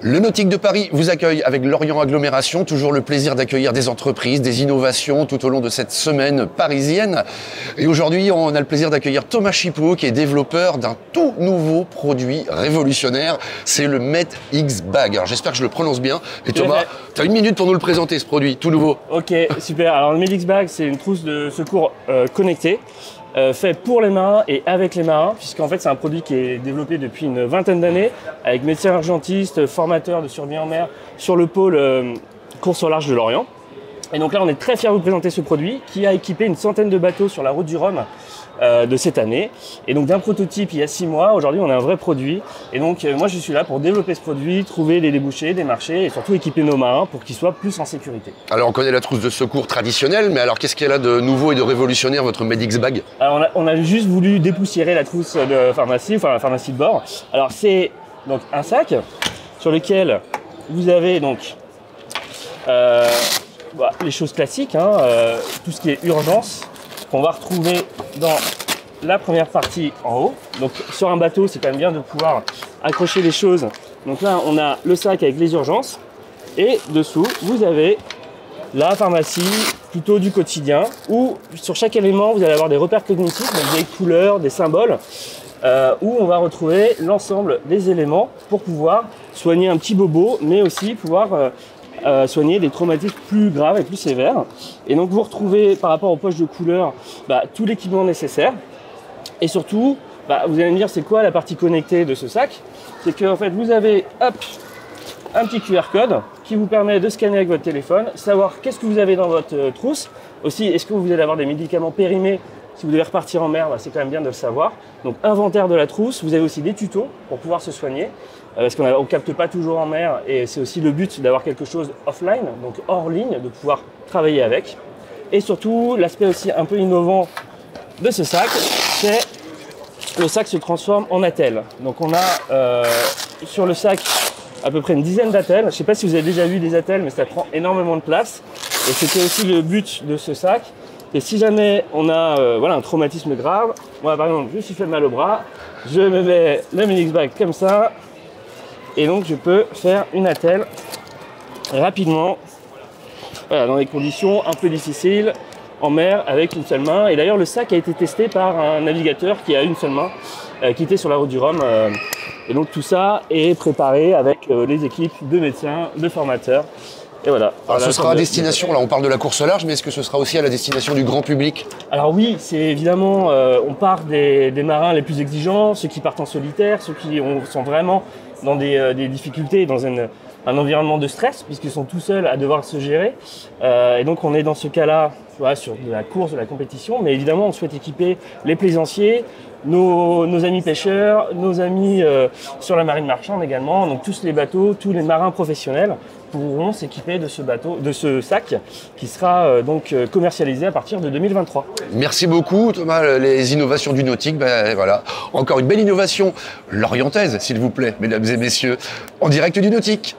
Le Nautique de Paris vous accueille avec Lorient Agglomération. Toujours le plaisir d'accueillir des entreprises, des innovations tout au long de cette semaine parisienne. Et aujourd'hui, on a le plaisir d'accueillir Thomas Chipot, qui est développeur d'un tout nouveau produit révolutionnaire. C'est le MedX Bag. Alors j'espère que je le prononce bien. Et Thomas, tu as une minute pour nous le présenter, ce produit tout nouveau. Ok, super. Alors le MedX Bag, c'est une trousse de secours connectée. Fait pour les marins et avec les marins, puisqu'en fait c'est un produit qui est développé depuis une vingtaine d'années avec médecins urgentistes, formateurs de survie en mer sur le pôle course au large de Lorient. Et donc là on est très fiers de vous présenter ce produit qui a équipé une centaine de bateaux sur la route du Rhum de cette année. Et donc d'un prototype il y a 6 mois, aujourd'hui on a un vrai produit. Et donc moi je suis là pour développer ce produit, trouver des débouchés, des marchés et surtout équiper nos marins pour qu'ils soient plus en sécurité. Alors on connaît la trousse de secours traditionnelle, mais alors qu'est-ce qu'elle a de nouveau et de révolutionnaire votre MedX Bag? Alors on a juste voulu dépoussiérer la trousse de pharmacie, enfin la pharmacie de bord. Alors c'est donc un sac sur lequel vous avez donc les choses classiques, tout ce qui est urgence, qu'on va retrouver dans la première partie en haut. Donc sur un bateau, c'est quand même bien de pouvoir accrocher les choses. Donc là, on a le sac avec les urgences. Et dessous, vous avez la pharmacie plutôt du quotidien, où sur chaque élément, vous allez avoir des repères cognitifs, donc des couleurs, des symboles, où on va retrouver l'ensemble des éléments pour pouvoir soigner un petit bobo, mais aussi pouvoir soigner des traumatismes plus graves et plus sévères. Et donc vous retrouvez par rapport aux poches de couleur tout l'équipement nécessaire. Et surtout, vous allez me dire c'est quoi la partie connectée de ce sac? C'est que en fait vous avez un petit QR code qui vous permet de scanner avec votre téléphone, savoir qu'est-ce que vous avez dans votre trousse. Aussi, est-ce que vous allez avoir des médicaments périmés? Si vous devez repartir en mer, c'est quand même bien de le savoir. Donc inventaire de la trousse, vous avez aussi des tutos pour pouvoir se soigner. Parce qu'on ne capte pas toujours en mer et c'est aussi le but d'avoir quelque chose offline, donc hors ligne, de pouvoir travailler avec. Et surtout, l'aspect aussi un peu innovant de ce sac, c'est le sac se transforme en attelle. Donc on a sur le sac à peu près une dizaine d'attelles. Je ne sais pas si vous avez déjà vu des attelles, mais ça prend énormément de place. Et c'était aussi le but de ce sac. Et si jamais on a un traumatisme grave, moi par exemple je me suis fait mal au bras, je me mets le MedX Bag comme ça, et donc je peux faire une attelle rapidement, dans des conditions un peu difficiles, en mer avec une seule main. Et d'ailleurs le sac a été testé par un navigateur qui a une seule main, qui était sur la route du Rhum. Et donc tout ça est préparé avec les équipes de médecins, de formateurs. Et voilà. Alors ce sera à destination, là on parle de la course au large, mais est-ce que ce sera aussi à la destination du grand public? Alors oui, c'est évidemment, on part des marins les plus exigeants, ceux qui partent en solitaire, ceux qui sont vraiment dans des difficultés, dans un environnement de stress, puisqu'ils sont tout seuls à devoir se gérer. Et donc on est dans ce cas-là, sur de la course, de la compétition, mais évidemment on souhaite équiper les plaisanciers, nos amis pêcheurs, nos amis sur la marine marchande également. Donc tous les bateaux, tous les marins professionnels pourront s'équiper de ce sac qui sera donc commercialisé à partir de 2023. Merci beaucoup Thomas, les innovations du nautique, voilà. Encore une belle innovation lorientaise s'il vous plaît, mesdames et messieurs, en direct du nautique.